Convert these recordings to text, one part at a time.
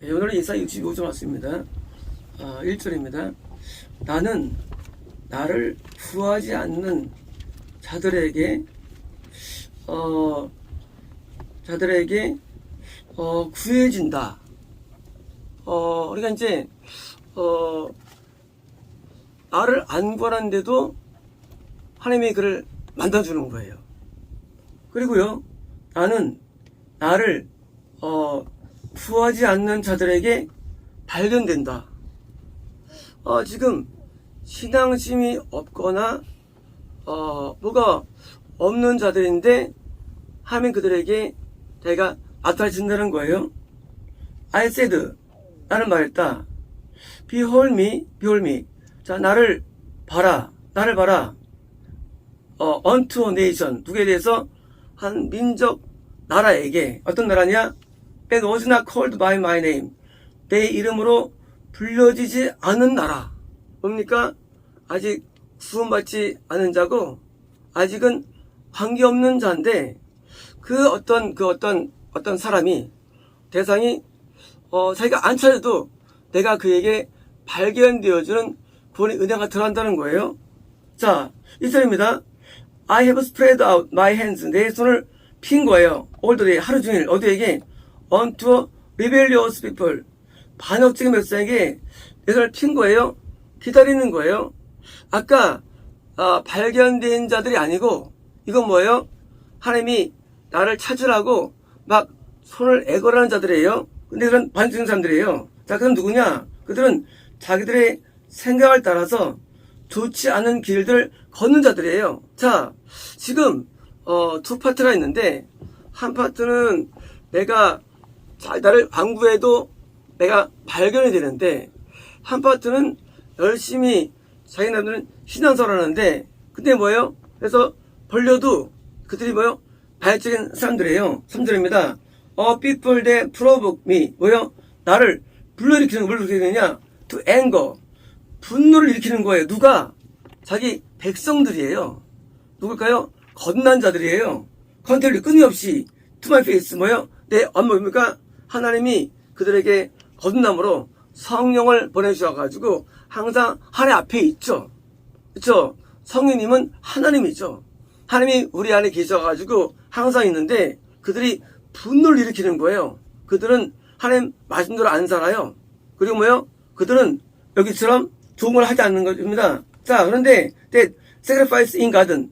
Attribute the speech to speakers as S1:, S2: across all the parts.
S1: 오늘은 이사야 65장 왔습니다. 1절입니다. 나는 나를 구하지 않는 자들에게 구해진다. 그러니까 이제 나를 안 구하는데도 하나님이 그를 만나주는 거예요. 그리고요, 나는 나를 구하지 않는 자들에게 발견된다. 지금 신앙심이 없거나 뭐가 없는 자들인데 하나님 그들에게 자기가 나타나신다는 거예요. I said, 나는 말했다. Behold me, behold me. 자, 나를 봐라, 나를 봐라. Unto a nation, 누구에 대해서? 한 민족, 나라에게. 어떤 나라냐? That was not called by my name. 내 이름으로 불려지지 않은 나라. 뭡니까? 아직 구원받지 않은 자고, 아직은 관계없는 자인데, 어떤 사람이, 대상이, 자기가 안 찾아도 내가 그에게 발견되어주는 구원의 은혜가 들어간다는 거예요. 자, 1절입니다. I have spread out my hands. 내 손을 핀 거예요. all the day, 하루 종일. 어디에게? unto rebellious people. 반역적인 백성에게 내 손을 핀 거예요. 기다리는 거예요. 아까 발견된 자들이 아니고 이건 뭐예요? 하나님이 나를 찾으라고 막 손을 애걸하는 자들이에요. 근데 그런 반역적인 사람들이에요. 자, 그럼 누구냐? 그들은 자기들의 생각을 따라서 좋지 않은 길들 걷는 자들이에요. 자, 지금 두 파트가 있는데, 한 파트는 내가 나를 안 구해도 내가 발견이 되는데, 한 파트는 열심히 자기네들은 신앙생활 하는데, 근데 뭐예요? 그래서 벌려도 그들이 뭐예요? 발적인 사람들이에요. 3절입니다. people that provoke me. 뭐예요? 나를 불러일으키는 걸 어떻게 되느냐? to anger. 분노를 일으키는 거예요. 누가? 자기 백성들이에요. 누굴까요? 거듭난 자들이에요. 컨트롤이 끊임없이 to my face. 뭐예요? 내 뭡니까? 하나님이 그들에게 거듭남으로 성령을 보내주셔가지고 항상 하나님 앞에 있죠. 그렇죠? 성령님은 하나님이죠. 하나님이 우리 안에 계셔가지고 항상 있는데 그들이 분노를 일으키는 거예요. 그들은 하나님 말씀대로 안 살아요. 그리고 뭐예요? 그들은 여기처럼 좋은 걸 하지 않는 것입니다. 자, 그런데 that sacrifice in garden,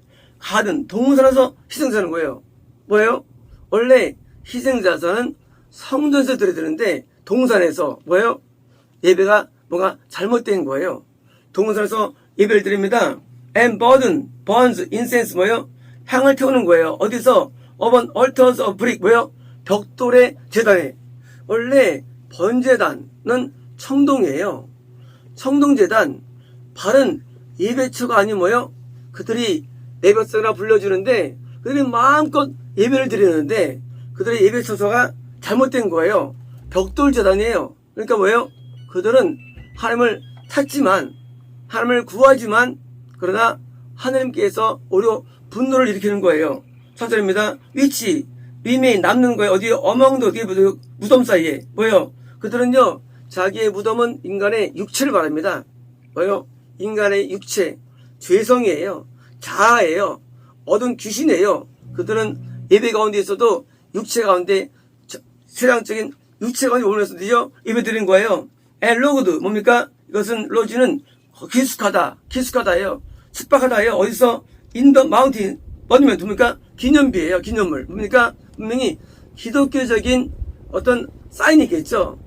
S1: 동산에서 희생자는 거예요. 뭐예요? 원래 희생자서는 성전에서 드려야 되는데 동산에서 뭐예요? 예배가 뭐가 잘못된 거예요. 동산에서 예배를 드립니다. and burns incense 뭐예요? 향을 태우는 거예요. 어디서? upon altars of brick 뭐예요? 벽돌의 제단에. 원래 번제단은 청동이에요. 청동제단, 바른 예배처가 아니 뭐예요? 그들이 내 백성이라 불러주는데 그들이 마음껏 예배를 드리는데 그들의 예배 처소가 잘못된 거예요. 벽돌제단이에요. 그러니까 뭐예요? 그들은 하나님을 찾지만 하나님을 구하지만 그러나 하나님께서 오히려 분노를 일으키는 거예요. 4절입니다. 위치, remain, 남는 거예요. 어디? among the 무덤 사이에. 뭐예요? 그들은요, 자기의 무덤은 인간의 육체를 말합니다. 뭐요? 인간의 육체, 죄성이에요. 자아예요. 어두운 귀신이에요. 그들은 예배 가운데 있어도 육체 가운데 세상적인 육체 가운데 올려서도요 예배 드린 거예요. and logged, 뭡니까? 이것은 로지는 기숙하다예요. 숙박하다예요. 어디서? in the mountain. 뭐냐면 뭡니까? 기념비예요. 기념물. 뭡니까? 분명히 기독교적인 어떤 사인이겠죠.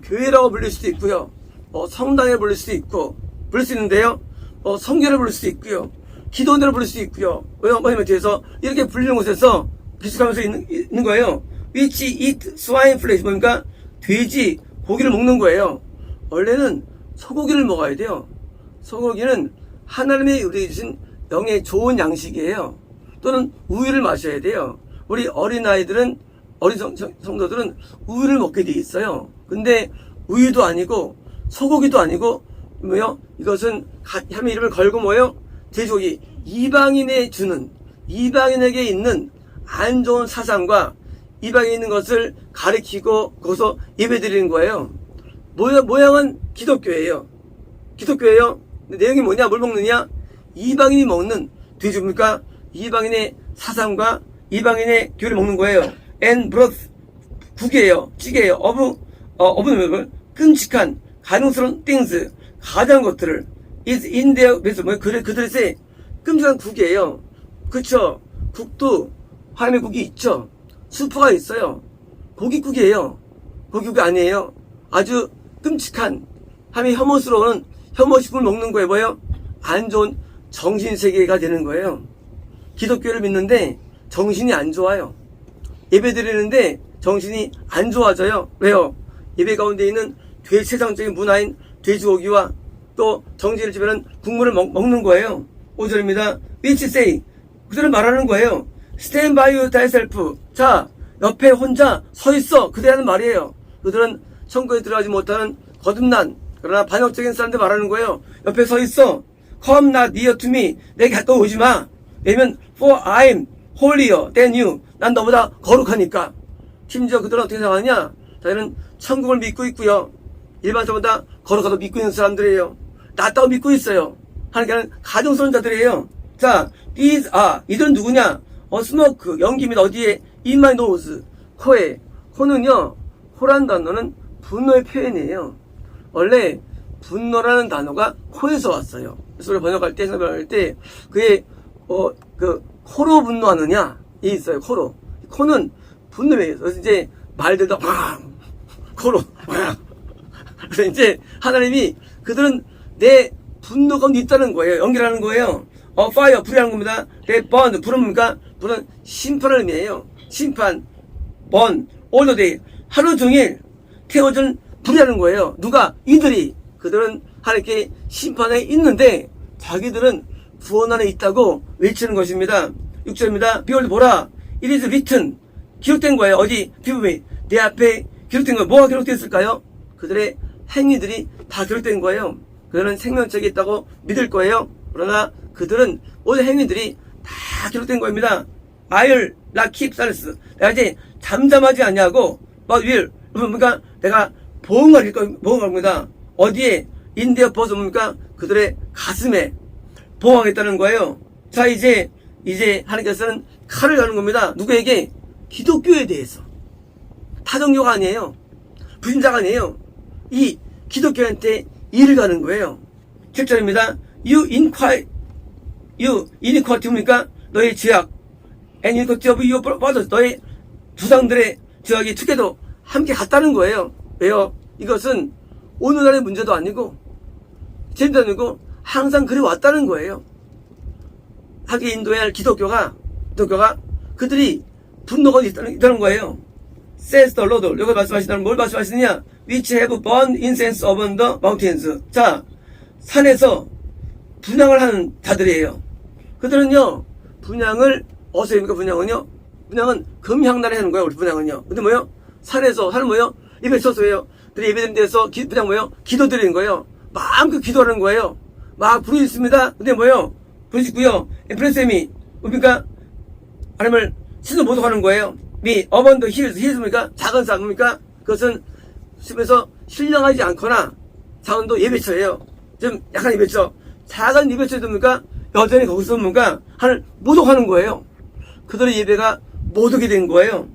S1: 교회라고 불릴 수도 있고요. 성당에 불릴 수도 있고, 부를 수 있는데요. 성결을 부를 수도 있고요. 기도원들을 부를 수도 있고요. 뭐냐면 뒤에서 이렇게 불리는 곳에서 비축하면서 있는 거예요. which eat swine flesh. 뭡니까? 돼지 고기를 먹는 거예요. 원래는 소고기를 먹어야 돼요. 소고기는 하나님이 우리에게 주신 영의 좋은 양식이에요. 또는 우유를 마셔야 돼요. 우리 어린아이들은, 어린 성도들은 우유를 먹게 돼 있어요. 근데 우유도 아니고 소고기도 아니고 뭐요? 이것은 하나님의 이름을 걸고 뭐요? 돼지고기. 이방인에게 있는 안 좋은 사상과 이방에 있는 것을 가리키고 거기서 예배 드리는 거예요. 모양은 기독교예요. 기독교예요. 근데 내용이 뭐냐? 뭘 먹느냐? 이방인이 먹는 돼지입니까? 이방인의 사상과 이방인의 교를 먹는 거예요. and broth, 국이에요. 찌개예요. of 끔찍한 가능스러운 things, 가장 것들을 is in their vessel, 그들의 끔찍한 국이에요. 그쵸? 국도 하나님의 국이 있죠. 수프가 있어요. 고깃국이에요. 고깃국이 아니에요. 아주 끔찍한 하나님의 혐오스러운 혐오식품을 먹는 거예요. 뭐예요? 안 좋은 정신세계가 되는 거예요. 기독교를 믿는데 정신이 안 좋아요. 예배 드리는데 정신이 안 좋아져요. 왜요? 예배 가운데 있는 최상적인 문화인 돼지고기와 또 정신을 지배하는 국물을 먹는 거예요. 5절입니다. which say, 그들은 말하는 거예요. stand by thyself. 자, 옆에 혼자 서 있어. 그들이 하는 말이에요. 그들은 천국에 들어가지 못하는 거듭난 그러나 반역적인 사람들 말하는 거예요. 옆에 서 있어. come not near to me. 내게 가까이 오지 마. 왜냐면 for I'm holier than you. 난 너보다 거룩하니까. 심지어 그들은 어떻게 생각하냐? 자기는 천국을 믿고 있고요. 일반 사람보다 거룩하다고 믿고 있는 사람들이에요. 낫다고 믿고 있어요. 하나님께는 가정스러운 자들이에요. 자, these are, 이들은 누구냐? smoke, 연기입니다. 어디에? in my nose, 코에. 코는요, 코란 단어는 분노의 표현이에요. 원래 분노라는 단어가 코에서 왔어요. 그래서 우리가 번역할 때, 생각할 때, 그게 코로 분노하느냐? 이 있어요. 코로. 코는 분노예요. 그래서 이제 말들도 코로 그래서 이제 하나님이 그들은 내 분노 가운데 있다는 거예요. 연기라는 거예요. fire, 불이라는 겁니다. they burn, 불은 뭡니까? 불은 심판을 의미해요. 심판, burn, all the day, 하루 종일 태워준 불이라는 거예요. 누가? 이들이. 그들은 하나님께 심판에 있는데 자기들은 구원 안에 있다고 외치는 것입니다. 6절입니다. behold, 보라, it is written, 기록된 거예요. 어디? 비브미, 내 앞에 기록된 거예요. 뭐가 기록되어 있을까요? 그들의 행위들이 다 기록된 거예요. 그들은 생명책에 있다고 믿을 거예요. 그러나 그들은 모든 행위들이 다 기록된 겁니다. I'll not keep silence. 내가 이제 잠잠하지 않냐고, but will. 뭡니까? 내가 보응할 겁니다. 어디에? in their bosom, 뭡니까? 그들의 가슴에 보응하겠다는 거예요. 자, 이제 하나님께서는 칼을 가는 겁니다. 누구에게? 기독교에 대해서. 타종교가 아니에요. 불신자가 아니에요. 이 기독교한테 일을 가는 거예요. 7절입니다. You iniquity 뭡니까? 너의 죄악. And iniquity of your brothers. 너의 조상들의 죄악이 투게도 함께 같다는 거예요. 왜요? 이것은 오늘날의 문제도 아니고 재미도 아니고 항상 그래 왔다는 거예요. 하게 인도해야 할 기독교가 그들이 분노가 있다는 거예요. says the Lord. 여기 말씀하시다는 뭘 말씀하시느냐? which have burned incense upon the mountains. 자, 산에서 분향을 하는 자들이에요. 그들은요, 분향을 어디서 합니까? 분향은 금향날에 하는 거예요. 우리 분향은요. 근데 뭐요? 산은 뭐요? 예배 서서요. 그들이 예배 드리는 데서 분향 뭐요? 기도 드리는 거예요. 마음껏 기도하는 거예요. 막 불이 있습니다. 근데 뭐요? 불이 있고요. 에프레셈이 뭡니까? 하나님을 신을 모독하는 거예요. 미 어번더 힐스입니까? 작은 삽입니까? 그것은 숲에서 신령하지 않거나 작은도 예배처예요. 좀 약간 예배처. 작은 예배처도 뭡니까? 여전히 거기서 뭔가 하나님을 모독하는 거예요. 그들의 예배가 모독이 된 거예요.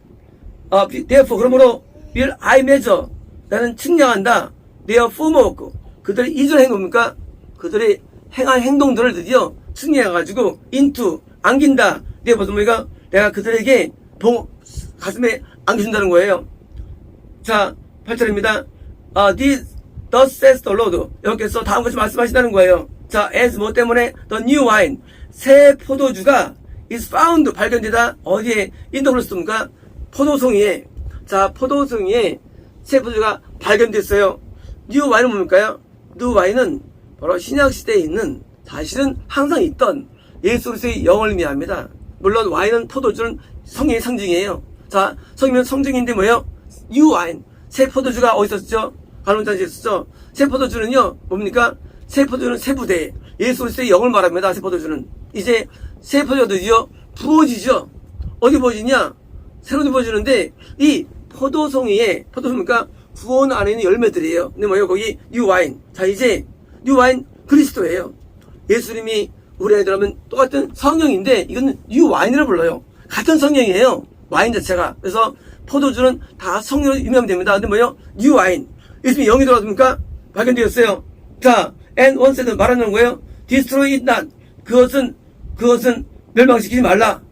S1: therefore 그러므로 will I measure, 나는 측량한다. their framework, 그들의 이전 행동입니까? 그들의 행한 행동들을 드디어 측량해가지고 into 안긴다. 내가 무슨 뭐가 내가 그들에게 가슴에 안겨준다는 거예요. 자, 8절입니다. thus says the Lord. 여기서 다음같이 말씀하신다는 거예요. 자, as 뭐 때문에 the new wine, 새 포도주가 is found, 발견되다. 어디에? in the blossom, 포도송이에. 자, 포도송이에 새 포도주가 발견됐어요. new wine은 뭡니까요? new wine은 바로 신약시대에 있는, 사실은 항상 있던 예수 그리스도의 영을 의미합니다. 물론 와인은 포도주는 성령의 상징이에요. 자, 성령은 성징인데 뭐예요? new wine, 새 포도주가 어디 있었죠? 가론장에 있었죠? 새 포도주는요, 뭡니까? 새 포도주는 새 부대, 예수 그리스도의 영을 말합니다. 새 포도주는. 이제 새 포도주가 드디어 부어지죠. 어디 부어지냐? 새로 부어지는데 이 포도송이니까 구원 안에 있는 열매들이에요. 근데 뭐예요? 거기 뉴 와인. 자, 이제 뉴 와인 그리스도예요. 예수님이 우리 애들 하면 똑같은 성령인데 이건 뉴 와인이라고 불러요. 같은 성령이에요. 와인 자체가. 그래서 포도주는 다 성령으로 유명하면 됩니다. 근데 뭐예요? 뉴 와인. 예수님이 영이 돌아왔습니까? 발견되었어요. 자, and one said 말하는 거예요. destroy it not. 그것은 멸망시키지 말라.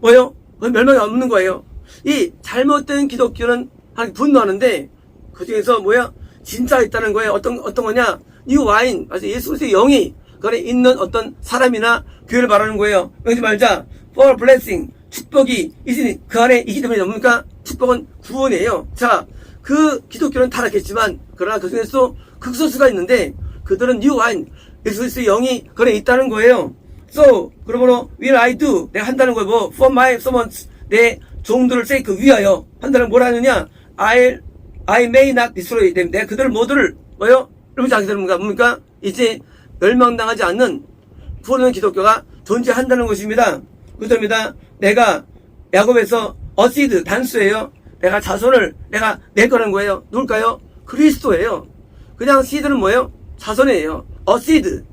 S1: 뭐예요? 그건 멸망이 없는 거예요. 이 잘못된 기독교는 하나님 분노하는데 그 중에서 뭐야? 진짜 있다는 거예요. 어떤 거냐? 뉴 와인. 맞아. 예수 그리스도의 영이 그 안에 있는 어떤 사람이나 교회를 말하는 거예요. 그러지 말자. for blessing. 축복이 있으니 그 안에 있기 때문에 뭡니까? 축복은 구원이에요. 자, 그 기독교는 타락했지만 그러나 그 중에서 극소수가 있는데 그들은 뉴 와인. 예수 그리스도의 영이 그 안에 있다는 거예요. So, 그러므로 will I do. 내가 한다는 거예요. 뭐 for my servants. 내 종들을 sake 위하여 한다는 뭐라 하느냐? I may not destroy them. 내가 그들 모두를 뭐요? 그러면서 하게 되는 뭡니까? 이제 멸망당하지 않는 구원하는 기독교가 존재한다는 것입니다. 그렇습니다. 내가 야곱에서 어시드 단수예요. 내가 자손을 내가 낼 거라는 거예요. 누굴까요? 그리스도예요. 그냥 시드는 뭐예요? 자손이에요. 어시드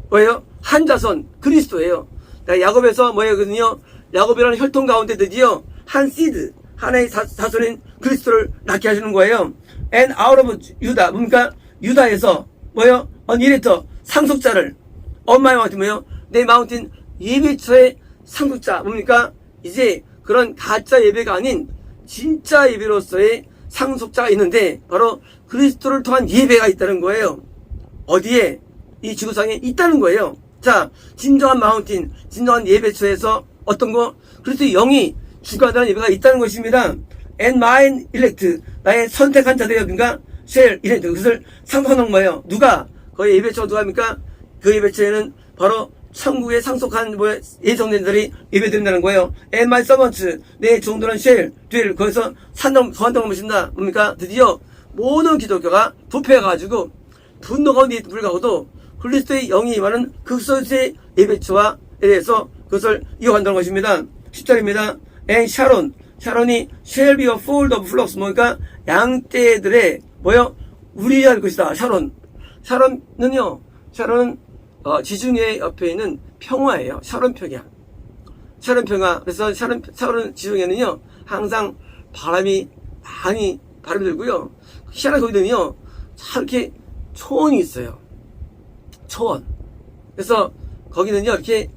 S1: 뭐예요? 한 자손 그리스도예요. 내가 야곱에서 뭐예요? 야곱이라는 혈통 가운데 드디어 한 시드 하나의 자손인 그리스도를 낳게 하시는 거예요. And out of 유다 뭡니까? 유다에서 뭐예요? 언이레터 상속자를 엄마의 마운틴 뭐예요? 내 마운틴 예배처의 상속자 뭡니까? 이제 그런 가짜 예배가 아닌 진짜 예배로서의 상속자가 있는데 바로 그리스도를 통한 예배가 있다는 거예요. 어디에? 이 지구상에 있다는 거예요. 자, 진정한 마운틴, 진정한 예배처에서 어떤 거? 그리스도의 영이 주관하는 예배가 있다는 것입니다. And mine elect, 나의 선택한 자들이 뭡니까? shall elect, 그것을 상속하는 거예요. 누가? 거기 예배처가 누가 합니까? 그 예배처에는 바로 천국에 상속한 예정된들이 예배드린다는 거예요. And my servants, 내 종들은 shall dwell, 거기서 거한다는 것입니다. 뭡니까? 드디어 모든 기독교가 부패해가지고 분노 가운데 불구하고도 그리스도의 영이 임하는 극소수의 예배처와 대해서 그것을 이어간다는 것입니다. 10절입니다. And 샤론이 shall be a fold of flocks, 뭐니까 양떼들의 뭐요? 우리할 것이다. 샤론은요. 지중해 옆에 있는 평화예요. 샤론 평화. 그래서 샤론 지중해는요. 항상 바람이 들고요. 희한하게 거기는요. 이렇게 초원이 있어요. 초원. 그래서 거기는요. 이렇게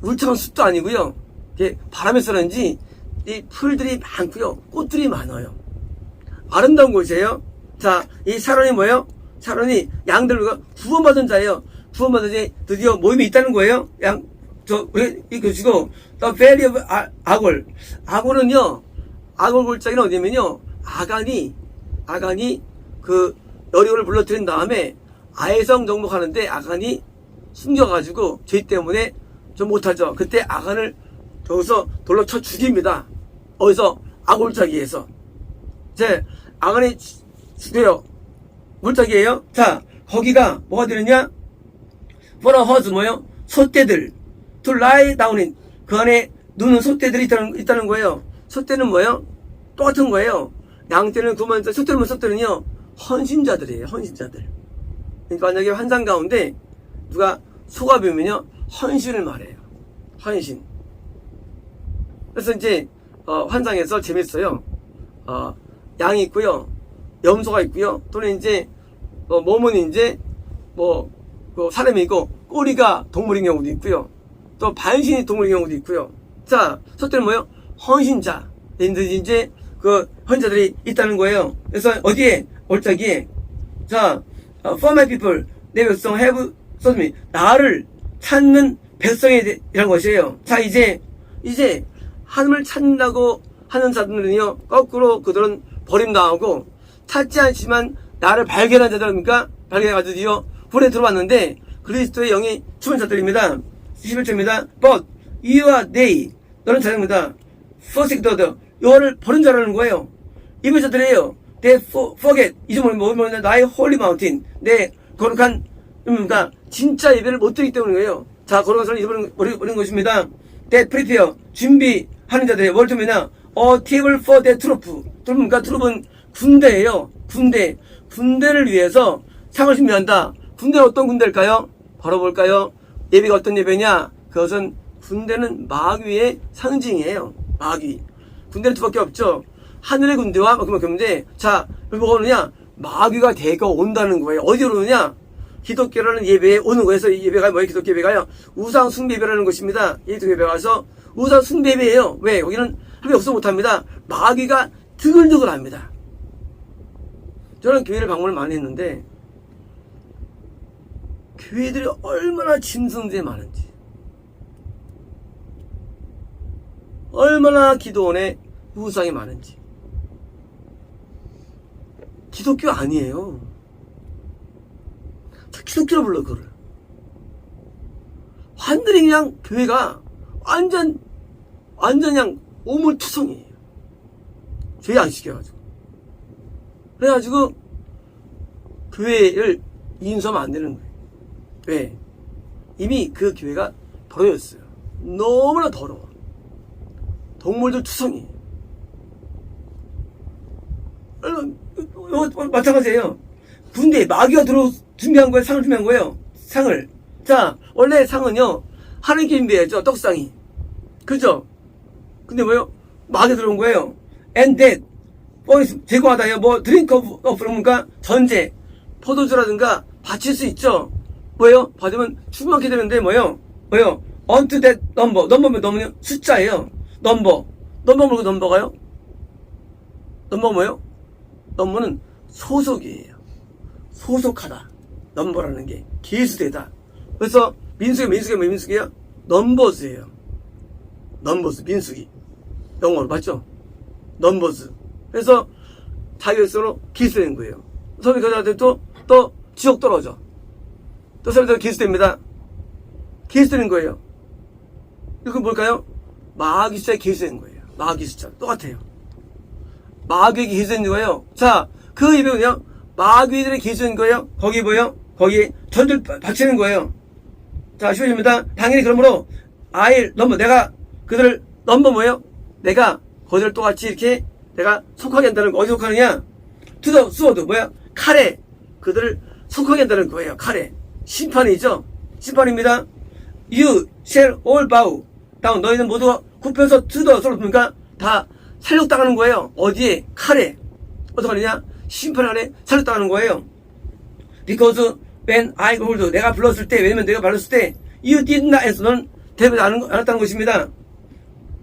S1: 울창한 숲도 아니고요. 이렇게 바람에서 그런지 이 풀들이 많고요. 꽃들이 많아요. 아름다운 곳이에요. 자, 이 샤론이 뭐예요? 샤론이 양들과 구원받은 자예요. 구원받은 자에 드디어 모임이 있다는 거예요. 이거 주고, The Valley of 아골은요, 아골 골짜기는 어디냐면요, 아간이 그 여리고를 불러들인 다음에 아해성 정복하는데 아간이 숨겨가지고 죄 때문에 좀 못하죠. 그때 아간을 저기서 돌로 쳐 죽입니다. 어디서? 아골짜기에서. 아간이 죽여요. 골짜기예요. 자, 거기가 뭐가 되느냐? For a horse 뭐요? 소떼들. To lie down in. 그 안에 누는 소떼들이 있다는 거예요. 소떼는 뭐예요? 똑같은 거예요. 양떼는 그만, 소떼는요, 헌신자들이에요. 헌신자들. 그러니까 만약에 환상 가운데 누가 소가 뵈면요, 헌신을 말해요. 헌신. 그래서 이제, 환상에서 재밌어요. 양이 있고요. 염소가 있고요. 또는 이제 몸은 이제 사람이 있고 꼬리가 동물인 경우도 있고요. 또 반신이 동물인 경우도 있고요. 자, 소떼는 뭐예요? 헌신자. 이제 그 헌자들이 있다는 거예요. 그래서 어디에? 골짜기에. 자, for my people, 내 백성 have sought me. 나를 찾는 백성이라는 것이에요. 자, 이제 하나님을 찾는다고 하는 자들은요, 거꾸로 그들은 버림당하고 찾지 않지만 나를 발견한 자들입니까? 발견해가지고 불에 들어왔는데 그리스도의 영이 주는 자들입니다. 11절입니다. But you are they. 너는 자들입니다. forsaken. 요한을 버린 자라는 거예요. 이번 자들이에요. They forget. 잊어버린 뭐냐? 나의 holy mountain. 내 거룩한 진짜 예배를 못 드리기 때문이에요. 자, 거룩한 사람을 잊어버린 것입니다. That prepare. 준비한 하는 자들의 월드면은 table for the troop. 그러니까 트룹은 군대예요. 군대. 군대를 위해서 상을 준비한다. 군대는 어떤 군대일까요? 바로 볼까요? 예배가 어떤 예배냐? 그것은 군대는 마귀의 상징이에요. 마귀. 군대는 두 밖에 없죠. 하늘의 군대와 군대. 자, 뭐가 오느냐? 마귀가 대거 온다는 거예요. 어디로 오느냐? 기독교라는 예배에 오는 거예요. 그래서 예배가 뭐예요? 기독교 예배가요. 우상 숭배 예배라는 것입니다. 기독교 예배가 와서 우상 숭배 예배예요. 왜? 거기는 합이 없어 못합니다. 마귀가 드글드글합니다. 저는 교회를 방문을 많이 했는데 교회들이 얼마나 짐승들이 많은지, 얼마나 기도원에 우상이 많은지. 기독교 아니에요. 기독교로 불러 그거를. 완전히 그냥 교회가 완전 그냥 오물투성이에요. 죄 안 시켜가지고. 그래가지고 교회를 인수하면 안 되는 거예요. 왜? 이미 그 교회가 더러웠어요. 너무나 더러워. 동물들 투성이에요. 마찬가지예요. 군대에 마귀가 준비한 거예요. 상을 준비한 거예요. 상을. 자, 원래 상은요, 하나님께 준비해야죠. 떡상이. 그죠? 근데 뭐요? 마귀가 들어온 거예요. And that, 제공하다요. 드링크 오프, 그러니까 전제, 포도주라든가 바칠 수 있죠. 뭐예요? 받으면 충만하게 되는데 뭐예요? onto that number. 넘버면 숫자예요. 넘버 모르고 넘버가요? 넘버 뭐예요? 넘버는 소속이에요. 소속하다. 넘버라는 게 계수되다. 그래서 민수기요? 넘버즈예요. 넘버즈, 민수기. 영어로 맞죠? 넘버즈. 그래서 자기백성으로 기수되는 거예요. 섬이 그들한테 또 지옥 떨어져. 또 섬이 기수됩니다. 기수되는 거예요. 이건 뭘까요? 마귀 숫자에 기수된 거예요. 마귀 숫자. 똑같아요. 마귀에게 기수된 거예요. 자, 그 예배는요, 마귀들의 기수된 거예요. 거기 뭐예요? 거기에 전들 바치는 거예요. 자, 10절입니다. 당연히 그러므로, 내가 그들을, 뭐예요? 내가 그들을 똑같이 이렇게 내가 속하게 한다는 거. 어디 속하느냐? 수어도 뭐야? 칼에 그들을 속하게 한다는 거예요. 칼에. 심판이죠. 심판입니다. You shall all bow down. 너희는 모두 굽혀서 그러니까 다 살육당하는 거예요. 어디에? 칼에. 어떻게 하느냐? 심판 안에 살육당하는 거예요. Because when I called, 내가 불렀을 때, 왜냐면 내가 불렀을 때, you did not answer. 너는 대답하지 않았다는 것입니다.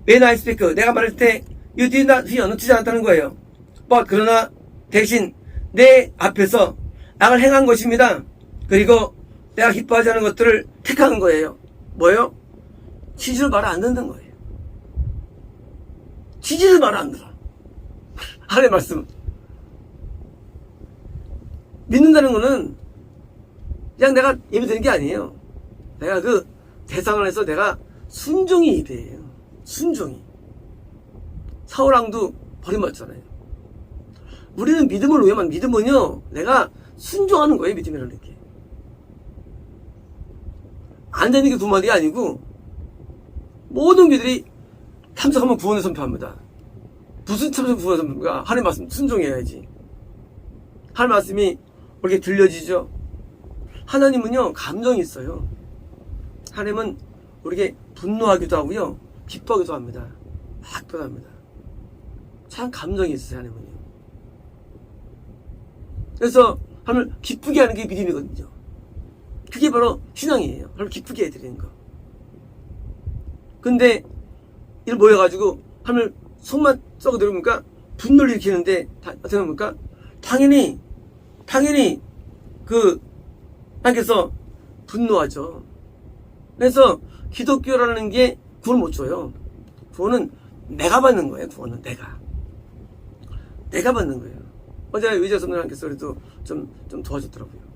S1: When I speak, 내가 말할 때, you did not hear. 듣지 않았다는 거예요. But 그러나 대신 내 앞에서 악을 행한 것입니다. 그리고 내가 기뻐하지 않은 것들을 택하는 거예요. 뭐예요? 지지를 말을 안 듣는 거예요. 지지를 말을 안 들어. 하나님의 말씀. 믿는다는 거는 그냥 내가 예배 드리는 게 아니에요. 내가 그 대상을 해서 내가 순종이 예배예요. 순종이. 사울왕도 버림받잖아요. 우리는 믿음을 위해만, 믿음은요, 내가 순종하는 거예요. 믿음이라는 게. 안 되는 게 구원이 게 아니고 모든 교들이 참석하면 구원을 선포합니다. 무슨 참석 구원을 선포합니까? 하나님 말씀 순종해야지. 하나님 말씀이 이렇게 들려지죠. 하나님은요, 감정이 있어요. 하나님은 우리에게 분노하기도 하고요, 기뻐하기도 합니다. 막 변합니다. 참 감정이 있어요, 하나님은요. 그래서 하나님을 기쁘게 하는 게 믿음이거든요. 그게 바로 신앙이에요. 하나님을 기쁘게 해드리는 거. 근데 이를 모여가지고 하나님을 속만 썩어 들으니까 분노를 일으키는데 어떻게 합니까? 당연히 그 하나님께서 분노하죠. 그래서 기독교라는 게 구원을 못 줘요. 구원은 내가 받는 거예요. 구원은 내가 받는 거예요. 어제 의자 선생님께서 그래도 좀 도와줬더라고요.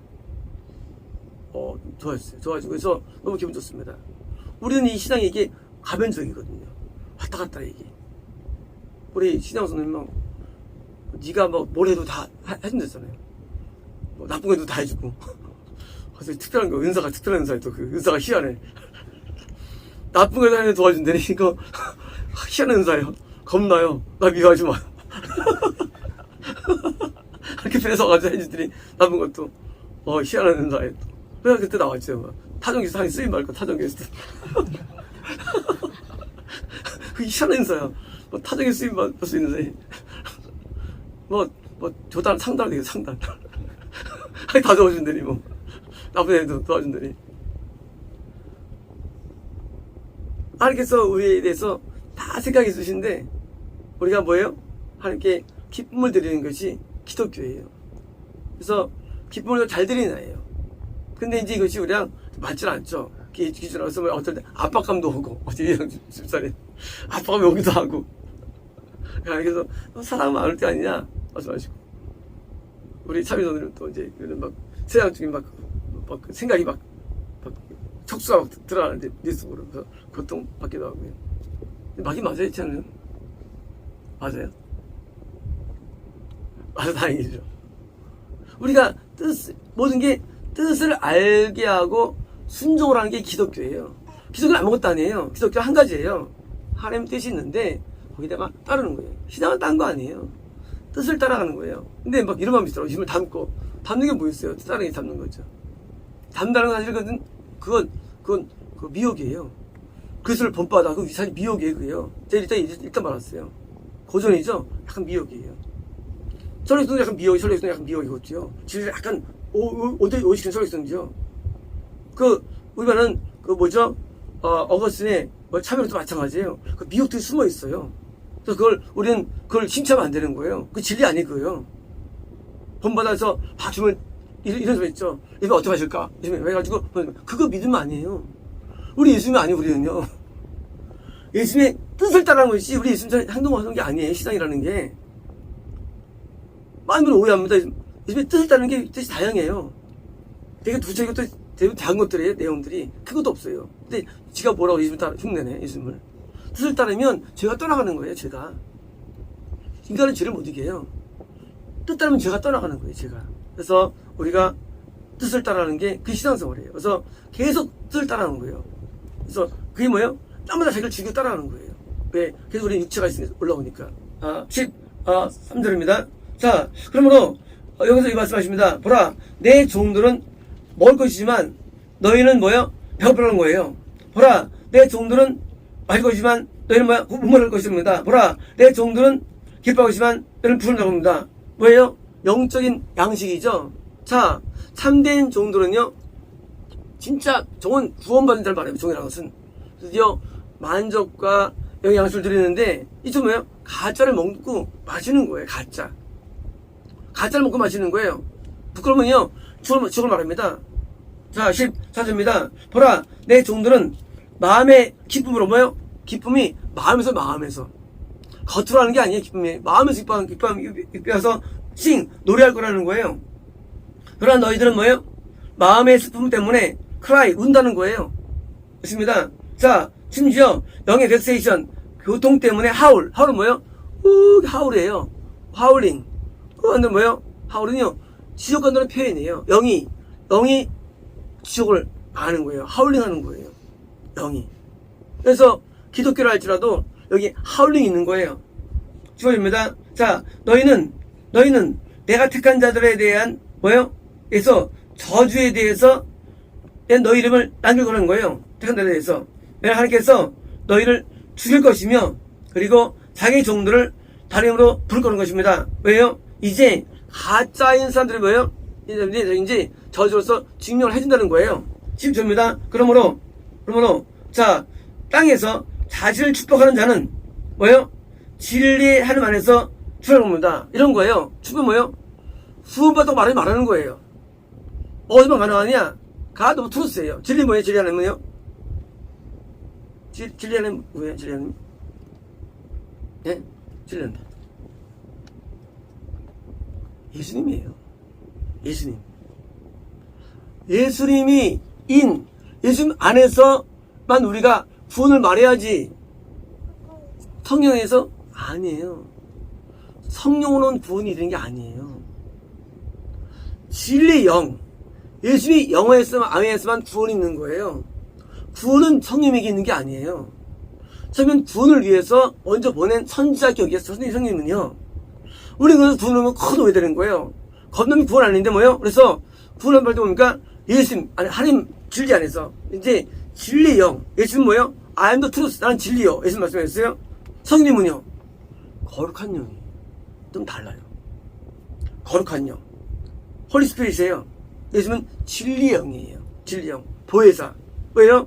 S1: 도와줬어요. 도와주고 그래서 너무 기분 좋습니다. 우리는 이 신앙이 이게 가변적이거든요. 왔다 갔다 이게. 우리 신앙 선생님은 네가 뭘 해도 다 해준댔잖아요. 나쁜 거 해도 다 해주고. 그래서 특별한 거, 특별한 은사에 또 그 은사가 희한해. 나쁜 거 해도 도와준다니, 이거. 희한한 은사예요. 겁나요. 나 미워하지 마. 이렇게 뺏어가지고 해주더니 남은 것도 희한한 은사예요. 그래서 그때 나왔죠. 막. 타종교수 상이 쓰임 말고 타종교수. 그 희한한 은사야. 뭐 타종교 쓰임 받을 수 있는데 뭐 조단 상단 되게 상단. 다 도와준다니 뭐. 나쁜 애도 도와준다니. 하나님께서 우리에 대해서 다 생각해 주신데 우리가 뭐예요? 하나님께 기쁨을 드리는 것이 기독교예요. 그래서 기쁨을 잘 드리는 아이예요. 근데 이제 이것이 우리랑 맞질 않죠. 기준으로서 어떨 때 압박감도 오고 어제 집사님 압박감이 오기도 하고 그래서 사람 많을 때 아니냐 말씀하시고 우리 참여자들은 또 이제 막 세상적인 막 생각이 막 척수가 막 들어가는데 뉴스으로 그래서 고통받기도 하고요. 막이 맞아요, 저는. 맞아요. 아주 다행이죠. 우리가 모든 게 뜻을 알게 하고 순종을 하는 게 기독교예요. 기독교는 아무것도 아니에요. 기독교 한 가지예요. 하나님 뜻이 있는데 거기다가 따르는 거예요. 신앙은 딴 거 아니에요. 뜻을 따라가는 거예요. 근데 막 이런 마음이 있더라고요. 힘을 담고. 담는 게 뭐였어요? 뜻 담는 거죠. 담다는 건 사실 그건 그 미혹이에요. 그것을 본받아. 그 사실 미혹이에요, 그게요. 제가 일단 말았어요. 고전이죠? 약간 미혹이에요. 설레성도 약간 미혹이, 설레성도 약간 미혹이거든요. 진짜 약간, 오시킨 설레성이죠. 우리 말은, 어거스틴의 참여로도 마찬가지예요. 그 미혹들이 숨어 있어요. 그래서 우리는 심취하면 안 되는 거예요. 그 진리 아니고요. 본받아서 주면 이런 소리 있죠. 이거 어떻게 하실까? 해가지고, 그거 믿음 아니에요. 우리 예수님이 아니에요, 우리는요. 예수님의 뜻을 따르는 것이 우리 예수님 행동하는 게 아니에요, 신앙이라는 게. 많은 분이 오해합니다. 예수님의 뜻을 따르는 게 뜻이 다양해요. 되게 구체적이고 또 되게 작은 것들이에요, 내용들이. 큰 것도 없어요. 근데 지가 뭐라고 예수님을 따라 흉내내, 예수님을. 뜻을 따르면 죄가 떠나가는 거예요, 죄가. 인간은 죄를 못 이겨요. 뜻 따르면 죄가 떠나가는 거예요, 죄가. 그래서 우리가 뜻을 따라하는 게 그 신앙생활이에요. 그래서 계속 뜻을 따라하는 거예요. 그래서 그게 뭐예요? 땅마다 자기를 즐겨 따라하는 거예요. 왜? 그래서 우리 육체가 있으니까 올라오니까. 13절입니다. 자, 그러므로 여기서 이 말씀하십니다. 보라, 내 종들은 먹을 것이지만 너희는 뭐예요? 배고프라는 거예요. 보라, 내 종들은 마실 것이지만 너희는 뭐야? 목마를 것입니다. 보라, 내 종들은 기뻐할 것이지만 너희는 부른다고 합니다. 뭐예요? 영적인 양식이죠. 자, 참된 종들은요, 진짜 종은 구원받은 자를 말해요. 종이라는 것은 드디어 만족과 영양식을 드리는데 이게 뭐예요? 가짜를 먹고 마시는 거예요. 가짜를 먹고 마시는 거예요. 부끄러우면요 죽을 말합니다. 자, 14절입니다. 보라, 내 종들은 마음의 기쁨으로 뭐예요? 기쁨이 마음에서 겉으로 하는 게 아니에요. 기쁨이 마음에서 기뻐서 노래할 거라는 거예요. 그러나 너희들은 뭐예요? 마음의 슬픔 때문에 cry, 운다는 거예요. 그렇습니다. 자, 심지어 영의 벡세이션, 교통 때문에 하울은 뭐예요? 하울이에요. 하울링. 근데 뭐예요? 하울은요, 지옥 간다는 표현이에요. 영이 지옥을 가는 거예요. 하울링 하는 거예요. 영이. 그래서 기독교를 할지라도 여기 하울링이 있는 거예요. 주어집니다. 자, 너희는 내가 택한 자들에 대한 뭐예요? 그래서 저주에 대해서 너희 이름을 남길 거라는 거예요. 택한 자들에 대해서. 내가 하나님께서 너희를 죽일 것이며 그리고 자기 종들을 다른 이름으로 부를 거는 것입니다. 왜요? 이제 가짜인 사람들이 뭐예요? 이제 저주로서 증명을 해준다는 거예요. 10조입니다. 그러므로 자, 땅에서 자신을 축복하는 자는 뭐예요? 진리의 하나님 안에서 축복하는 겁니다. 이런 거예요. 축복은 뭐예요? 후원받다고 말하는 거예요. 어디만 가능하냐? 가도 트루스예요. 진리 뭐예요? 진리 하나님은요? 진리 하나님 뭐예요? 진리 하나님? 예? 진리 하나님. 예수님이에요. 예수님이 예수님 안에서만 우리가 구원을 말해야지 성령에서 아니에요. 성령으로는 구원이 되는 게 아니에요. 진리 영, 예수님이 영어에서만 구원이 있는 거예요. 구원은 성령에게 있는 게 아니에요. 처음엔 구원을 위해서 먼저 보낸 선지자 격이었어. 성령님은요. 우리 그래서 구원하면 큰 오해되는 거예요. 겁놈이 구원 아닌데 뭐요? 그래서 구원한 발도 보니까 예수님, 아니, 하나님 진리 안에서 이제 진리의 영. 예수님 뭐요? I am the truth. 나는 진리요. 예수님 말씀하셨어요. 성령님은요. 거룩한 영이 좀 달라요. 거룩한 영. 홀리 스피릿이에요. 예수님은 진리의 영이에요. 진리의 영. 보혜사. 왜요?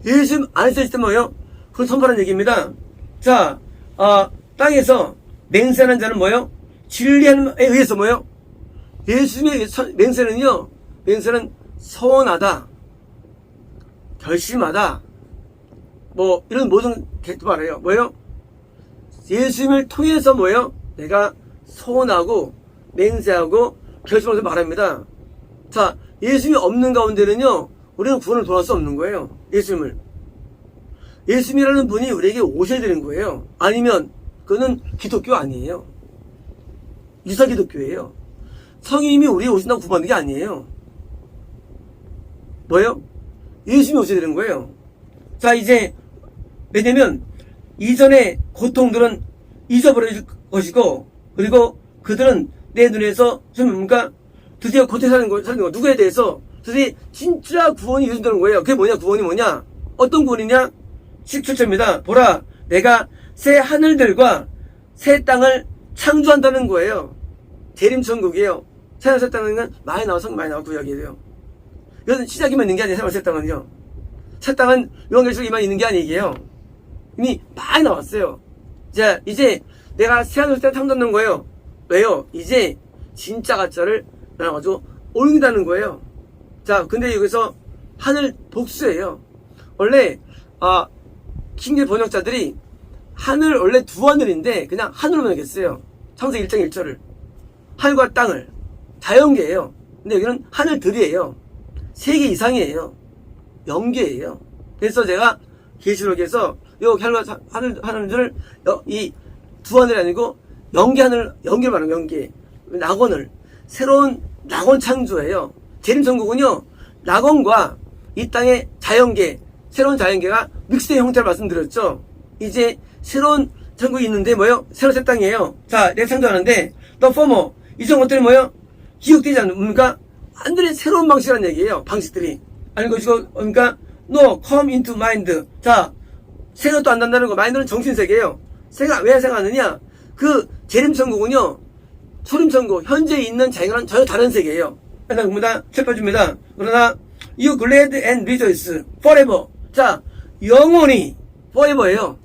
S1: 예수님 안에서 있을 때 뭐예요? 그건 선포하는 얘기입니다. 자, 땅에서 맹세하는 자는 뭐예요? 진리에 의해서 뭐예요? 예수님의 맹세는요, 맹세는 서원하다, 결심하다, 뭐, 이런 모든 객도 말해요. 뭐예요? 예수님을 통해서 뭐예요? 내가 서원하고, 맹세하고, 결심하면서 말합니다. 자, 예수님이 없는 가운데는요, 우리는 구원을 도할 수 없는 거예요. 예수님을. 예수님이라는 분이 우리에게 오셔야 되는 거예요. 아니면 그거는 기독교 아니에요. 유사 기독교예요. 성령님이 우리에 오신다고 구원받는 게 아니에요. 뭐예요? 예수님이 오셔야 되는 거예요. 자, 이제 왜냐면 이전의 고통들은 잊어버려질 것이고, 그리고 그들은 내 눈에서 좀 뭔가 드디어 고통 사는 거 누구에 대해서 드디어 진짜 구원이 이루어진다는 거예요. 그게 뭐냐? 구원이 뭐냐? 어떤 구원이냐? 17절입니다. 보라, 내가 새 하늘들과 새 땅을 창조한다는 거예요. 재림천국이에요. 새 하늘 새 땅은 많이 나와, 성경 많이 나와 구약이에요. 이것은 시작이만 있는 게 아니에요. 새 하늘 새 땅은요. 새 땅은 요한계시록에만 있는 게 아니에요. 이미 많이 나왔어요. 자, 이제 내가 새 하늘 새 땅을 창조하는 거예요. 왜요? 이제 진짜 가짜를 나눠가지고 옮긴다는 거예요. 자, 근데 여기서 하늘 복수예요. 원래 킹제 번역자들이 하늘 원래 두 하늘인데 그냥 하늘로 번역했어요. 창세기 1장 1절을. 하늘과 땅을. 자연계예요. 근데 여기는 하늘들이에요. 3개 이상이에요. 영계예요. 그래서 제가 계시록에서 요 하늘들을 이 두 하늘이 아니고 영계를 말하는 영계. 낙원을. 새로운 낙원 창조예요. 재림천국은요. 낙원과 이 땅의 자연계, 새로운 자연계가 믹스된 형태를 말씀드렸죠. 이제 새로운 천국이 있는데 뭐예요? 새로운 새 땅이에요. 자, 내가 창조하는데 The former, 이전 것들이 뭐예요? 기억되지 않습니까? 완전히 새로운 방식이라는 얘기예요. 방식들이. 아니 것이고 그러니까 No, come into mind. 자, 생각도 안 난다는 거. 마인드는 정신세계예요. 왜 생각하느냐? 그 재림천국은요. 초림천국, 현재 있는 자연과는 전혀 다른 세계예요. 그래서 봅니다. 펼쳐줍니다. 그러나 You glad and rejoice forever. 자, 영원히 forever예요.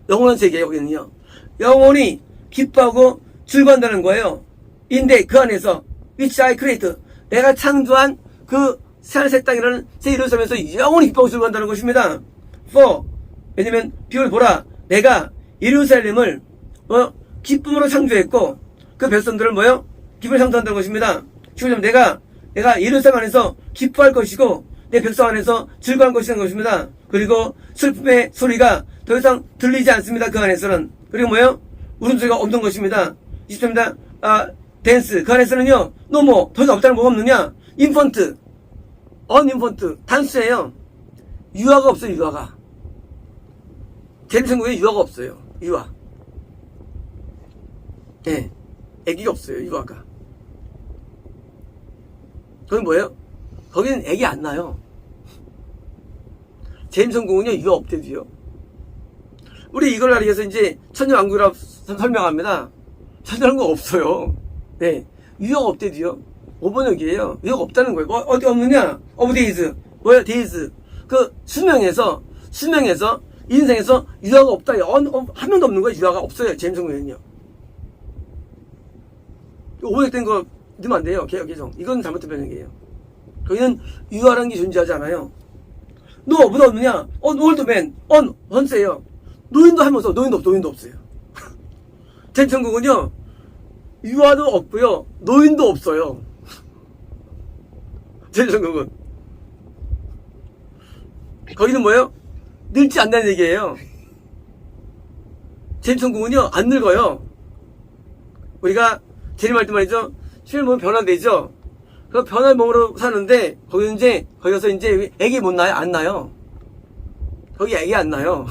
S1: 영원한 세계예요. 여기는요. 영원히 기뻐하고 즐거워한다는 거예요. 인데 그 안에서 which I create, 내가 창조한 그 새하늘 새 땅이라는 새 이름을 쓰면서 영원히 기뻐하고 즐거워한다는 것입니다. For, 왜냐면 비올 보라, 내가 예루살렘을 기쁨으로 창조했고 그 백성들을 뭐요? 기쁨을 창조한다는 것입니다. 15절, 내가 예루살렘 안에서 기뻐할 것이고 내 백성 안에서 즐거워할 것이라는 것입니다. 그리고 슬픔의 소리가 더 이상 들리지 않습니다. 그 안에서는. 그리고 뭐요? 울음소리가 없는 것입니다. 20절입니다. 댄스, 그 안에서는요, 더 이상 없다는 뭐가 없느냐? 인펀트, 언인펀트, 단수예요. 유아가 없어요. 유아가. 재림천국에 유아가 없어요. 유아. 예. 애기가 없어요. 유아가. 거긴 뭐예요? 거기는 애기 안 나요. 재림천국은요, 유아 없대도요. 우리 이걸 알기 위해서 이제 천년왕국이라고 설명합니다. 천년왕국 없어요. 네. 유아가 없대도요. 5번역이에요. 유아가 없다는 거예요. 어디 없느냐? 오브 데이즈. 뭐야? 데이즈. 그 수명에서 인생에서 유아가 없다. 한 명도 없는 거예요. 유아가 없어요. 재림천국에는요. 5번역 된 거 넣으면 안 돼요. 개정. 이건 잘못된 변형이에요. 거기는 유아라는 게 존재하지 않아요. 뭐가 없느냐? 올드맨, 헌세예요. 노인도 하면서, 노인도 없어요. 재림천국은요, 유아도 없고요, 노인도 없어요. 재림천국은. 거기는 뭐예요? 늙지 않는다는 얘기예요. 재림천국은요, 안 늙어요. 우리가 재림할 때 말이죠, 실을 보면 변화되죠? 그 변화의 몸으로 사는데, 거기서 이제 애기 못 나요? 안 나요. 거기 애기 안 나요.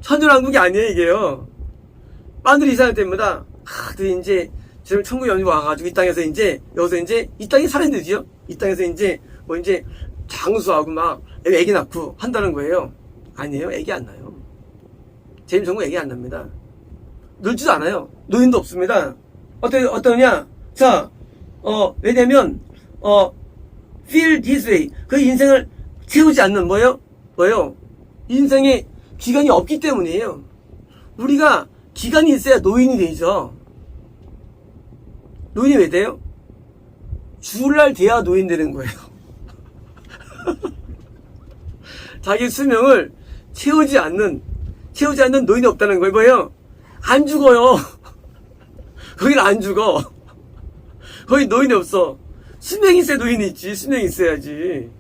S1: 천연왕국이 아니에요, 이게요. 마늘이 이상할 때마다, 이제, 지금 천국에 연이 와가지고 이 땅에서 이제, 여기서 이제, 이 땅이 살아야 되지요? 이 땅에서 이제, 이제, 장수하고 막, 애기 낳고 한다는 거예요. 아니에요, 애기 안 나요. 제임 천국 애기 안 납니다. 늙지도 않아요. 노인도 없습니다. 어떠냐? 자, 왜냐면, feel this way. 그 인생을 채우지 않는, 뭐요? 인생에 기간이 없기 때문이에요. 우리가 기간이 있어야 노인이 되죠. 노인이 왜 돼요? 죽을 날 돼야 노인 되는 거예요. 자기 수명을 채우지 않는 노인이 없다는 거예요. 뭐예요? 안 죽어요. 거긴 안 죽어. 거기 노인이 없어. 수명이 있어야 노인이 있지. 수명이 있어야지.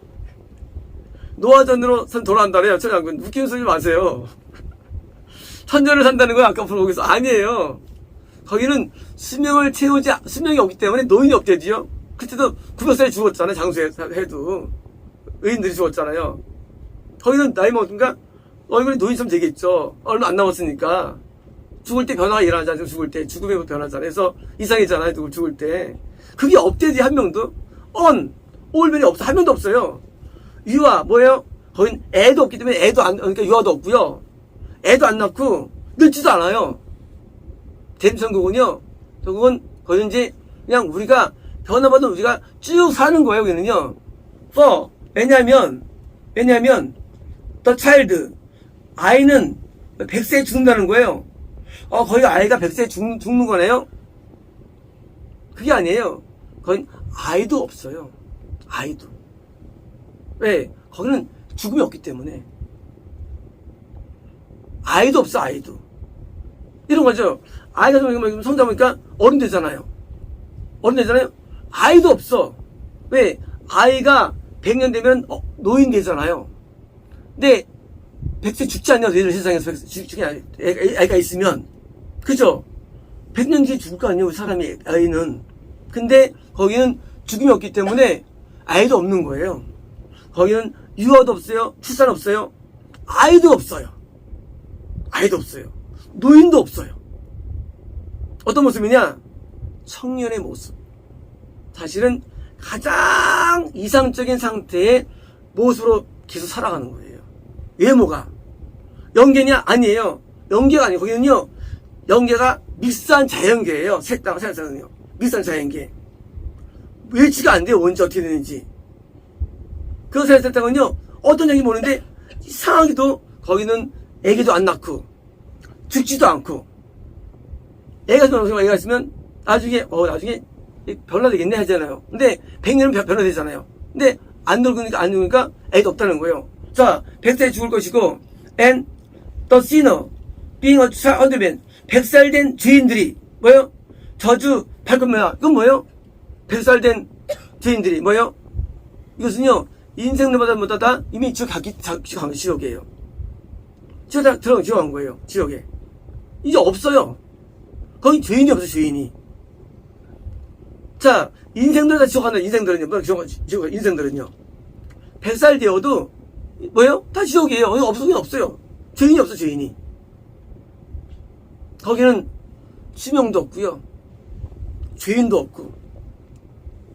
S1: 노화전으로 돌아간다래요. 천연왕국. 웃기는 소리 마세요. 천년을 산다는 건 아까 물어보겠어. 아니에요. 거기는 수명이 없기 때문에 노인이 없대지요. 그때도 900살에 죽었잖아요. 장수해도. 의인들이 죽었잖아요. 거기는 나이 먹으니까 얼굴이 노인처럼 되겠죠. 얼마 안 남았으니까. 죽을 때 변화가 일어나잖아요. 죽을 때. 죽음의 변화잖아요. 그래서 이상이잖아요. 누굴 죽을 때. 그게 없대지, 한 명도. 올면이 없어. 한 명도 없어요. 유아, 뭐예요? 거긴 애도 없기 때문에 그러니까 유아도 없고요. 애도 안 낳고, 늙지도 않아요. 댐천국은요, 거긴 이제, 그냥 우리가, 변화받은 우리가 쭉 사는 거예요, 여기는요. 왜냐면, the child, 아이는 100세에 죽는다는 거예요. 거기 아이가 100세에 죽는 거네요? 그게 아니에요. 거긴 아이도 없어요. 아이도. 왜? 거기는 죽음이 없기 때문에. 아이도 없어, 아이도. 이런 거죠. 아이가 좀 성장하니까 어른 되잖아요. 아이도 없어. 왜? 아이가 100년 되면 노인 되잖아요. 근데 100세 죽지 않냐, 얘들 세상에서 애가 있으면. 그죠? 100년 뒤에 죽을 거 아니에요, 사람이, 아이는. 근데 거기는 죽음이 없기 때문에 아이도 없는 거예요. 거기는 유아도 없어요. 출산 없어요. 아이도 없어요. 노인도 없어요. 어떤 모습이냐? 청년의 모습. 사실은 가장 이상적인 상태의 모습으로 계속 살아가는 거예요. 외모가. 영계냐? 아니에요. 영계가 아니에요. 거기는요, 영계가 믹스한 자연계예요. 색상은요. 믹스한 자연계. 외치가 안 돼요. 언제 어떻게 되는지. 그 색상은요, 어떤 얘기 모르는데, 이상하게도 거기는 애기도 안 낳고, 죽지도 않고, 애가 있으면, 나중에 변화되겠네 하잖아요. 근데, 100년은 변화되잖아요. 근데, 안 늙으니까 애도 없다는 거예요. 자, 100세에 죽을 것이고, and the sinner, being a child of man, 100살 된 죄인들이, 뭐요? 저주 받을 겁니다. 이건 뭐요? 100살 된 죄인들이, 뭐요? 이것은요, 인생들마다 다 이미 지옥이에요. 들어간 거예요. 지옥에. 이제 없어요. 거기 죄인이 없어, 죄인이. 자, 인생들 다 지옥 간다, 인생들은요. 인생들은요. 100살 되어도, 뭐예요? 다 지옥이에요. 없어요. 죄인이 없어, 죄인이. 거기는 수명도 없고요. 죄인도 없고.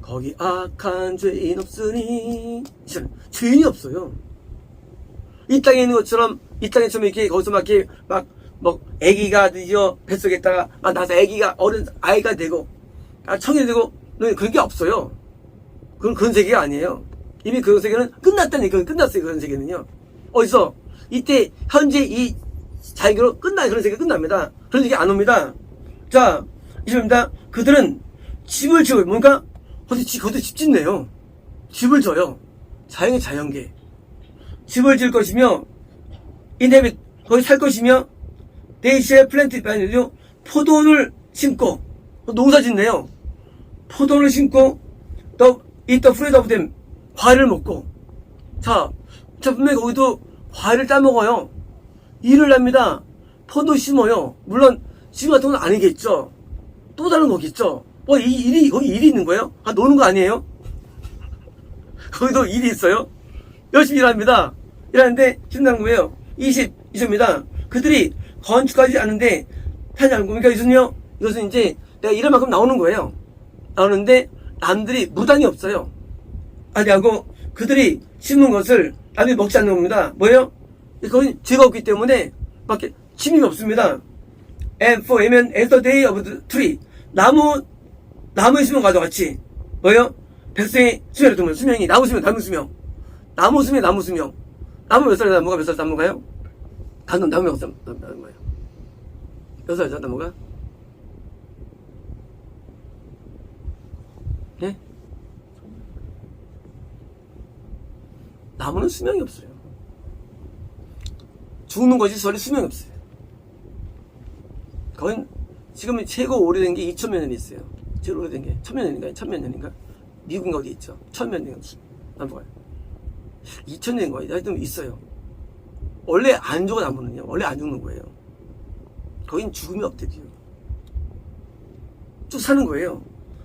S1: 거기 악한 죄인 없으니. 죄인이 없어요. 이 땅에 있는 것처럼, 이렇게, 거기서 애기가 드디어 뱃속에 있다가, 나서 아이가 되고, 청이 되고, 그런 게 없어요. 그런 세계가 아니에요. 이미 그런 세계는 끝났다니까. 끝났어요, 그런 세계는요. 어디서? 이때, 현재 이 자유로 그런 세계 끝납니다. 그런 세계 안 옵니다. 자, 이십니다. 그들은 집을 지어요. 뭔가? 거기서 집 짓네요. 집을 져요. 자연계. 집을 지을 것이며, 인해빛, 거기 살 것이며, 데이시에 플랜트, 포도를 심고, 농사 짓네요. 포도를 심고, eat the fruit of them, 과일을 먹고. 자, 분명히 거기도 과일을 따먹어요. 일을 합니다. 포도 심어요. 물론, 지금 같은 건 아니겠죠. 또 다른 거겠죠. 거기 일이 있는 거예요? 노는 거 아니에요? 거기도 일이 있어요? 열심히 일합니다. 일하는데 힘든 거예요. 20입니다. 그들이 건축하지 않은데 하지 않고, 그러니까 이것은 이제 내가 일할 만큼 나오는 거예요. 나오는데 남들이 무단이 없어요. 아니하고 그들이 심은 것을 남이 먹지 않는 겁니다. 뭐예요? 그건 죄가 없기 때문에 밖에 침입이 없습니다. And for amen as the day of the tree. 나무의 수명 가져같이 뭐예요? 백성의 수명을 두면 수명이 나무 수명. 나무 수명. 나무 몇 살이야? 나무가 몇 살 나무가요? 나무 몇 살 나무가요? 몇 살이죠 나무가? 예? 나무는 수명이 없어요. 죽는 거지 소리 수명이 없어요. 거긴 지금 최고 오래된 게 2000몇 년이 있어요. 제일 오래된 게 1000몇 년인가? 미국인가 어디 있죠? 1000몇 년 나무가 2000년인가 하여튼 있어요. 원래 안 죽어 나무는요. 원래 안 죽는 거예요. 거긴 죽음이 없대요. 쭉 사는 거예요.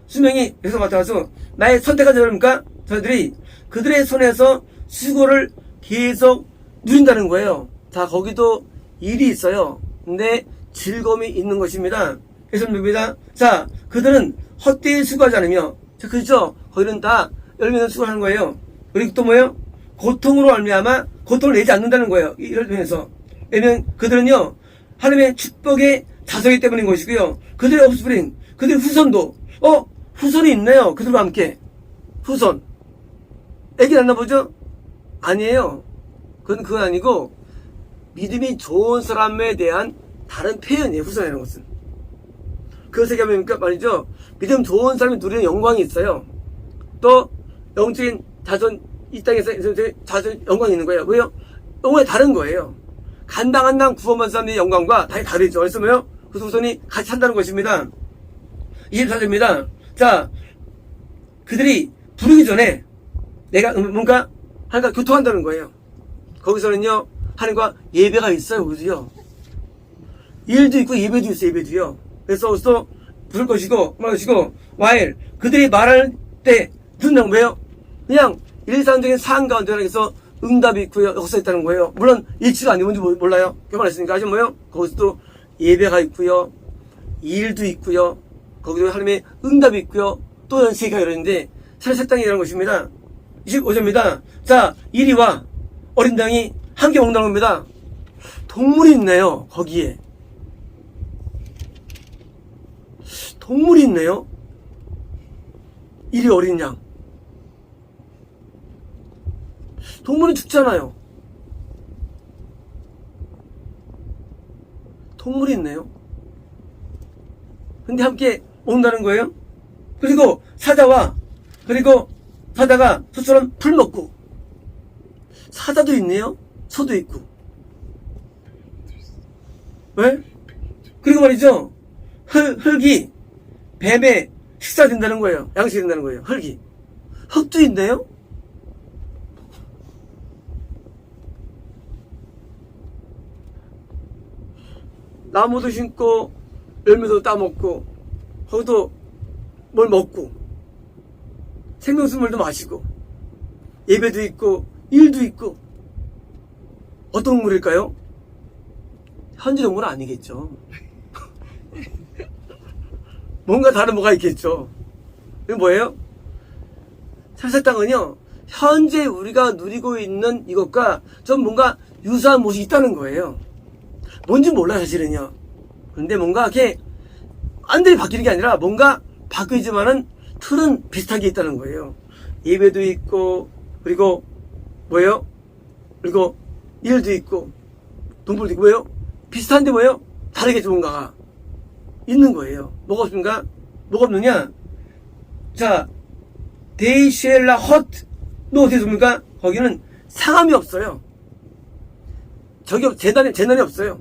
S1: 수명이 여기서 맡아서 나의 선택한 자들입니까? 저들이 그들의 손에서 수고를 계속 누린다는 거예요. 자, 거기도 일이 있어요. 근데 즐거움이 있는 것입니다. 그래서 뭡니다. 자, 그들은 헛되이 수고하지 않으며, 자, 그죠? 거기는 다 열매는 수고하는 거예요. 그리고 또 뭐예요? 고통으로 말미암아 고통을 내지 않는다는 거예요. 이를 통해서. 왜냐면 그들은요, 하나님의 축복의 자손이기 때문인 것이고요. 그들의 offspring, 그들의 후손도, 후손이 있네요. 그들과 함께. 후손. 애기 낳나 보죠? 아니에요. 그건 아니고, 믿음이 좋은 사람에 대한 다른 표현이에요. 후손이라는 것은. 그것을 얘기하면 말이죠. 믿음 좋은 사람이 누리는 영광이 있어요. 또 영적인 자손 이 땅에서 자손 영광이 있는 거예요. 왜요? 영광이 다른 거예요. 간당간당 구원받은 사람의 영광과 다르죠. 그래서 뭐요? 그 후손이 같이 산다는 것입니다. 24절입니다. 자, 그들이 부르기 전에 내가 뭔가 하나님과 교통한다는 거예요. 거기서는요, 하나님과 예배가 있어요. 우리요. 일도 있고 예배도 있어요. 예배도요. 그래서 부를 것이고 말 것이고 while 그들이 말할 때 듣는 왜요? 그냥 일상적인 상황 가운데서 응답이 있고요. 역사가 있다는 거예요. 물론 일치가 아니고 뭔지 몰라요. 교만했으니까 하지만 뭐요? 거기서도 예배가 있고요. 일도 있고요. 거기도 하나님의 응답이 있고요. 또 연세가 이러는데 살색당이라는 것입니다. 25절입니다. 자, 이리와 어린 양이 함께 먹는다는 겁니다. 동물이 있네요. 거기에. 동물이 있네요. 이리 어린 양. 동물은 죽잖아요. 동물이 있네요. 근데 함께 온다는 거예요. 그리고 사자가 소처럼 풀 먹고 사자도 있네요. 소도 있고. 왜? 그리고 말이죠. 흙이 뱀의 식사 된다는 거예요. 양식이 된다는 거예요. 흙도 있네요. 나무도 심고 열매도 따먹고 거기도 뭘 먹고 생명수물도 마시고 예배도 있고 일도 있고 어떤 동물일까요? 현지 동물은 아니겠죠. 뭔가 다른 뭐가 있겠죠. 이게 뭐예요? 살사땅은요, 현재 우리가 누리고 있는 이것과 좀 뭔가 유사한 모습이 있다는 거예요. 뭔지 몰라요, 사실은요. 근데 뭔가 이렇게 완전히 바뀌는 게 아니라 뭔가 바뀌지만은 틀은 비슷한 게 있다는 거예요. 예배도 있고, 그리고 뭐예요? 그리고 일도 있고, 동물도 있고, 뭐예요? 비슷한데 뭐예요? 다르겠죠, 뭔가가. 있는 거예요. 뭐가 없습니까? 뭐가 없느냐? 자, they shall not hurt. 너 어떻게 습니까? 거기는 상함이 없어요. 재난이 없어요.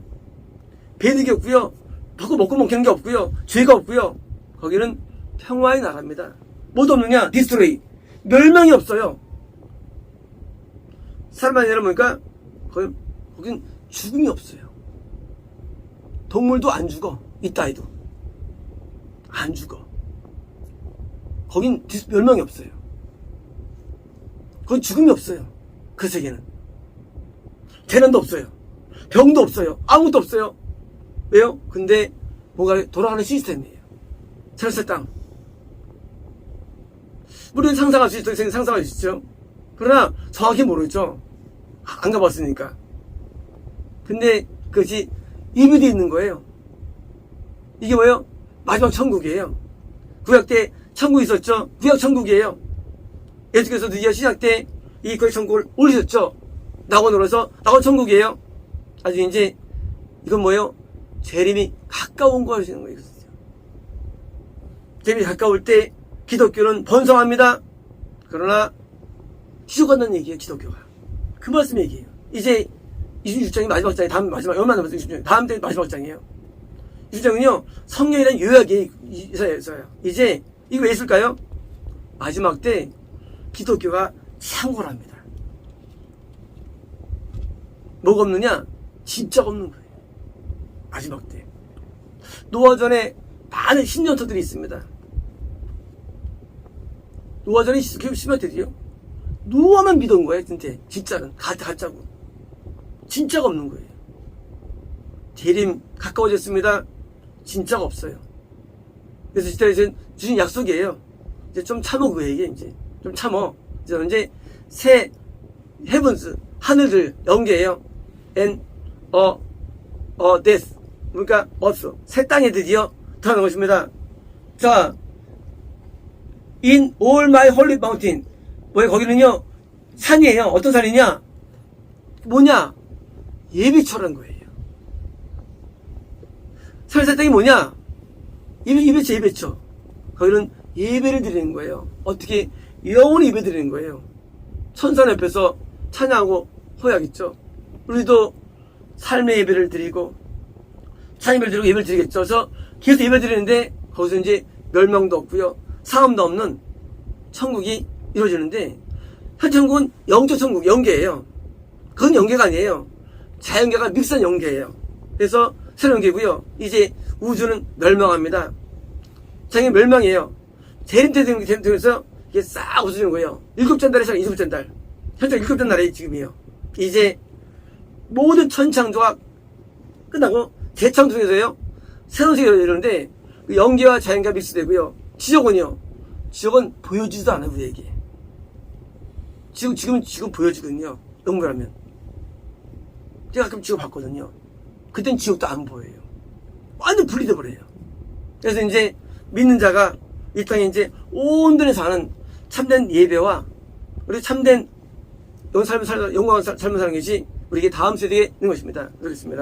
S1: 배득이 없고요. 먹고 먹는 게 없고요. 죄가 없고요. 거기는 평화의 나라입니다. 뭐도 없느냐? 디스트로이. 멸망이 없어요. 사람만이 내려보니까 거긴 죽음이 없어요. 동물도 안 죽어. 있다 해도. 안 죽어. 거긴 멸망이 없어요. 거긴 죽음이 없어요. 그 세계는. 재난도 없어요. 병도 없어요. 아무것도 없어요. 왜요? 근데 뭔가 돌아가는 시스템이에요. 철새 땅. 물론 상상할 수 있죠. 상상할 수 있죠. 그러나 정확히 모르죠. 안 가봤으니까. 근데 그것이 입이 돼 있는 거예요. 이게 뭐예요? 마지막 천국이에요. 구약 때 천국이 있었죠. 구약 천국이에요. 예수께서 드디어 시작 때 이 구약 천국을 올리셨죠. 낙원으로서 낙원 천국이에요. 아주 이제 이건 뭐예요? 재림이 가까운 거 하시는 거예요. 재림이 가까울 때 기독교는 번성합니다. 그러나 죽어간다는 얘기예요. 기독교가. 그 말씀 얘기예요. 이제 26장이 마지막 장이 다음 마지막 얼마 남았어요? 26장. 다음 때 마지막 장이에요. 26장은요. 성령이라는 요약이 있어요. 이제 이거 왜 있을까요? 마지막 때 기독교가 창궐합니다. 뭐가 없느냐? 진짜가 없는 거예요. 마지막 때. 노아 전에 많은 신년터들이 있습니다. 노아 전에 신년터들이요. 노아만 믿은 거예요. 진짜는 가짜고. 진짜가 없는 거예요. 재림 가까워졌습니다. 진짜가 없어요. 그래서 진짜 이제 주신 약속이에요. 이제 좀 참어 그에게 이제 좀 참어. 이제 새 헤븐스 하늘들 연계예요. and death 그러니까 새 땅에 드디어 들어가는 것입니다. 자, in all my holy mountain 뭐야 거기는요 산이에요. 어떤 산이냐? 뭐냐? 예배처라는 거예요. 새 땅이 뭐냐? 예배처. 거기는 예배를 드리는 거예요. 어떻게? 영원히 예배 드리는 거예요. 천사 옆에서 찬양하고 호약했죠. 우리도 삶의 예배를 드리고 찬양을 드리고 예배를 드리겠죠. 그래서 계속 예배 드리는데 거기서 이제 멸망도 없고요. 사함도 없는 천국이 이루어지는데 현 천국은 영적 천국, 영계예요. 그건 영계가 아니에요. 자연계가 믹스한 영계예요. 그래서 새로운 영계고요. 이제 우주는 멸망합니다. 자연계 멸망이에요. 재림 때 되면서 이게 싹 없어지는 거예요. 7째 달에 시작 7째 달. 현재 7째 달에 지금이에요. 이제 모든 천창조가 끝나고 재창조에서요. 새로운 세계가 이러는데 영계와 자연계가 믹스되고요. 지옥은요. 지옥은 보여지지도 않아요. 우리에게. 지금 보여지거든요. 응고라면. 제가 가끔 지옥 봤거든요. 그땐 지옥도 안 보여요. 완전 분리돼 버려요. 그래서 이제 믿는 자가 이 땅에 이제 온전히 사는 참된 예배와 우리 참된 영광을 삶을 사는 것이 우리에게 다음 세대에 있는 것입니다. 그렇습니다.